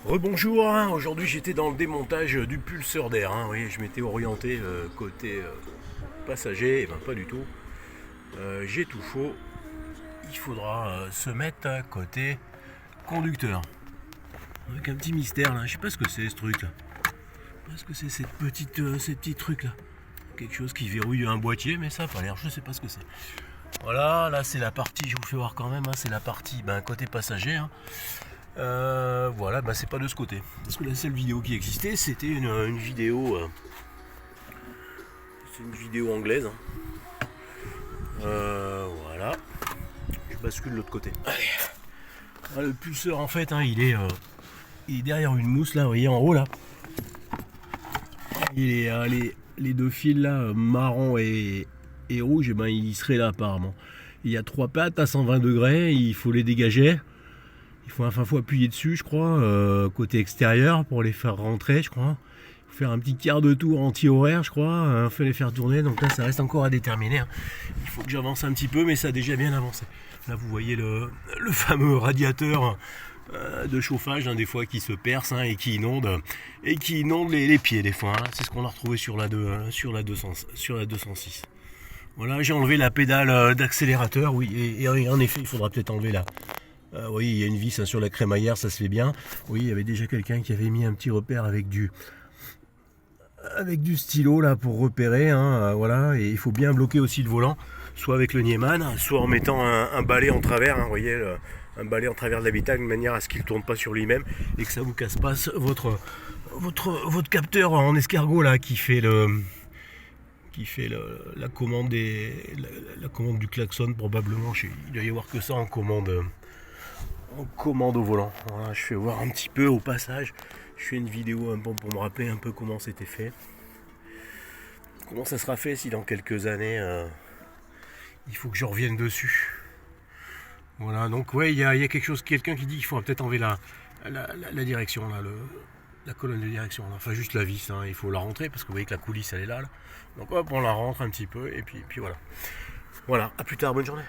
Rebonjour, hein. Aujourd'hui j'étais dans le démontage du pulseur d'air. Vous voyez, je m'étais orienté côté passager, et ben pas du tout. J'ai tout faux. Il faudra se mettre à côté conducteur. Avec un petit mystère là, je sais pas ce que c'est ce truc là. Je sais pas ce que c'est ces petits trucs là. Quelque chose qui verrouille un boîtier, mais ça a pas l'air, je sais pas ce que c'est. Voilà, là c'est la partie, je vous fais voir quand même, hein, c'est la partie côté passager. Hein. Voilà, c'est pas de ce côté. Parce que la seule vidéo qui existait, c'était une vidéo. C'est une vidéo anglaise. Hein. Voilà. Je bascule de l'autre côté. Allez. Le pulseur en fait, hein, il est derrière une mousse là, vous voyez en haut là. Et les deux fils là, marron et rouge, ils seraient là apparemment. Il y a 3 pattes à 120 degrés, il faut les dégager. Il faut appuyer dessus, je crois, côté extérieur pour les faire rentrer, je crois. Il faut faire un petit quart de tour anti-horaire, je crois. Il faut les faire tourner, donc là ça reste encore à déterminer. Hein. Il faut que j'avance un petit peu, mais ça a déjà bien avancé. Là vous voyez le fameux radiateur de chauffage, hein, des fois qui se perce et qui inonde les pieds des fois. Hein. C'est ce qu'on a retrouvé sur la 206. Voilà, j'ai enlevé la pédale d'accélérateur, oui, et en effet il faudra peut-être enlever la. Oui, il y a une vis sur la crémaillère, ça se fait bien. Oui, il y avait déjà quelqu'un qui avait mis un petit repère avec du stylo là pour repérer. Hein, voilà, et il faut bien bloquer aussi le volant, soit avec le Nieman, soit en mettant un balai en travers. Hein, vous voyez, un balai en travers de l'habitacle de manière à ce qu'il ne tourne pas sur lui-même et que ça vous casse pas votre capteur en escargot là qui fait la commande la commande du klaxon probablement. Il doit y avoir que ça en commande au volant. Voilà, je fais voir un petit peu au passage. Je fais une vidéo un peu pour me rappeler un peu comment c'était fait. Comment ça sera fait si dans quelques années il faut que je revienne dessus. Voilà, donc ouais, il y a quelque chose, quelqu'un qui dit qu'il faut peut-être enlever la direction, là, la colonne de direction. Là. Enfin juste la vis, hein, il faut la rentrer parce que vous voyez que la coulisse elle est là. Donc hop, on la rentre un petit peu et puis voilà. Voilà, à plus tard, bonne journée.